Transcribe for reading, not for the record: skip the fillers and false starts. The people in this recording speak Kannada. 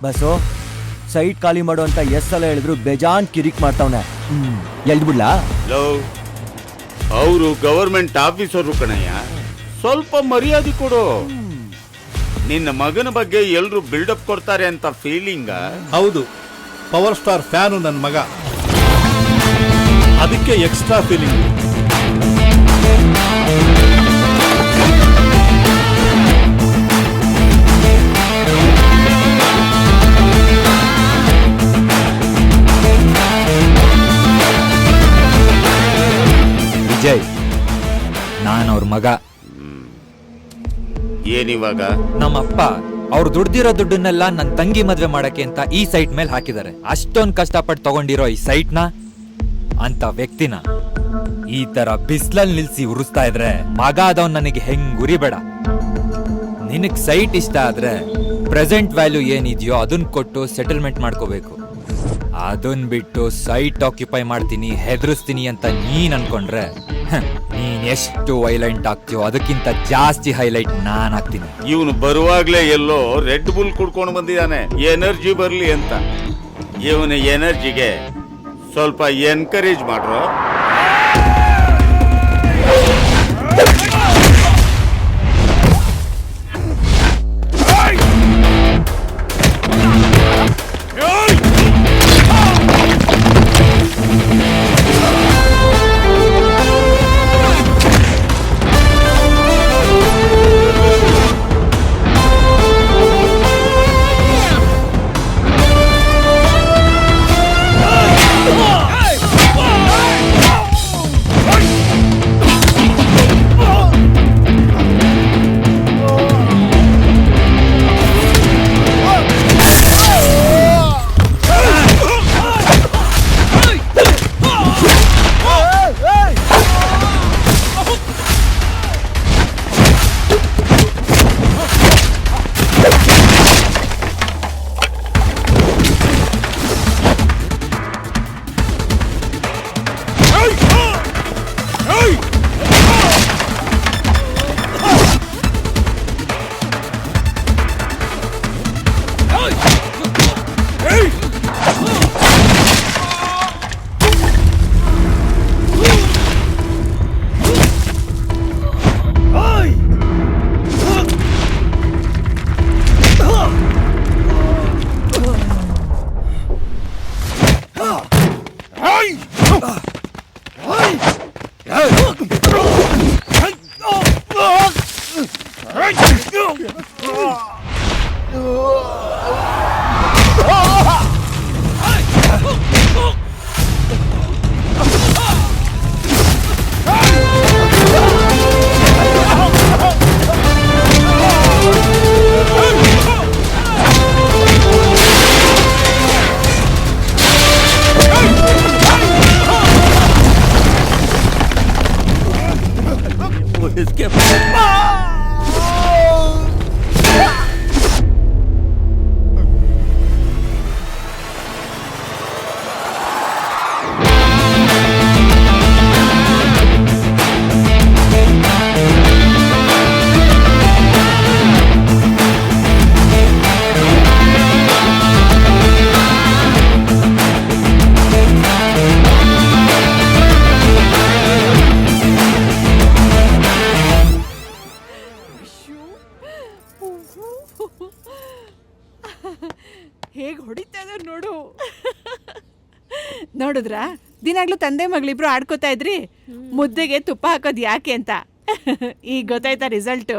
ಬಸ್ಸು ಸೈಟ್ ಖಾಲಿ ಮಾಡು ಅಂತ ಎಸ್ ಸಲ ಹೇಳಿದ್ರು ಬೇಜಾನ್ ಕಿರಿಕ್ ಮಾಡ್ತಾವನೆ. ಎಲ್ದ್ ಬಿಡ್ಲಾ? ಅವರು ಗವರ್ಮೆಂಟ್ ಆಫೀಸರು ಕಣಯ್ಯ, ಸ್ವಲ್ಪ ಮರ್ಯಾದೆ ಕೊಡು. ನಿನ್ನ ಮಗನ ಬಗ್ಗೆ ಎಲ್ರು ಬಿಲ್ಡಪ್ ಕೊಡ್ತಾರೆ ಅಂತ ಫೀಲಿಂಗ? ಹೌದು, ಪವರ್ ಸ್ಟಾರ್ ಫ್ಯಾನು ನನ್ನ ಮಗ, ಅದಕ್ಕೆ ಎಕ್ಸ್ಟ್ರಾ ಫೀಲಿಂಗ್. ವಿಜಯ್, ನಾನು ಅವ್ರ ಮಗ. ಏನಿವಾಗ? ನಮ್ಮಪ್ಪ ಅವ್ರು ದುಡ್ದಿರೋ ದುಡ್ಡನ್ನೆಲ್ಲ ನನ್ನ ತಂಗಿ ಮದ್ವೆ ಮಾಡಕ್ಕೆ ಅಂತ ಈ ಸೈಟ್ ಮೇಲೆ ಹಾಕಿದ್ದಾರೆ. ಅಷ್ಟೊಂದು ಕಷ್ಟಪಟ್ಟು ತಗೊಂಡಿರೋ ಈ ಸೈಟ್ನ ಅಂತ ವ್ಯಕ್ತಿನ ಈ ತರ ಬಿಸ್ಲಲ್ಲಿ ನಿಲ್ಸಿ ಉರಿಸ್ತಾ ಇದ್ರೆ ಮಗ ಆದವ್ ನನಗೆ ಹೆಂಗ್ ಉರಿಬೇಡ. ನಿನಗ್ ಸೈಟ್ ಇಷ್ಟ ಆದ್ರೆ ಪ್ರೆಸೆಂಟ್ ವ್ಯಾಲ್ಯೂ ಏನಿದೆಯೋ ಅದನ್ನ ಕೊಟ್ಟು ಸೆಟಲ್ಮೆಂಟ್ ಮಾಡ್ಕೋಬೇಕು. ಅದನ್ ಬಿಟ್ಟು ಸೈಟ್ ಆಕ್ಯುಪೈ ಮಾಡ್ತೀನಿ, ಹೆದರಿಸ್ತೀನಿ ಅಂತ ನೀನ್ ಅನ್ಕೊಂಡ್ರೆ ನೀನ್ ಎಷ್ಟು ವೈಲೆಂಟ್ ಆಗ್ತೀಯೋ ಅದಕ್ಕಿಂತ ಜಾಸ್ತಿ ಹೈಲೈಟ್ ನಾನ್ ಆಗ್ತೀನಿ. ಇವನು ಬರುವಾಗ್ಲೇ ಎಲ್ಲೋ ರೆಡ್ ಬುಲ್ ಕುಡ್ಕೊಂಡು ಬಂದಿದ್ದಾನೆ, ಎನರ್ಜಿ ಬರ್ಲಿ ಅಂತ. ಇವನ ಎನರ್ಜಿಗೆ ಸ್ವಲ್ಪ ಎನ್ಕರೇಜ್ ಮಾಡ್ರು. ಹೇಗ್ ಹೊಡಿತಾ ಇದಾರೆ ನೋಡು. ನೋಡಿದ್ರ, ದಿನಾಗ್ಲೂ ತಂದೆ ಮಗಳಿಬ್ರು ಆಡ್ಕೋತಾ ಇದ್ರಿ ಮುದ್ದೆಗೆ ತುಪ್ಪ ಹಾಕೋದ್ ಯಾಕೆ ಅಂತ. ಈಗ ಗೊತ್ತಾಯ್ತಾ ರಿಸಲ್ಟು?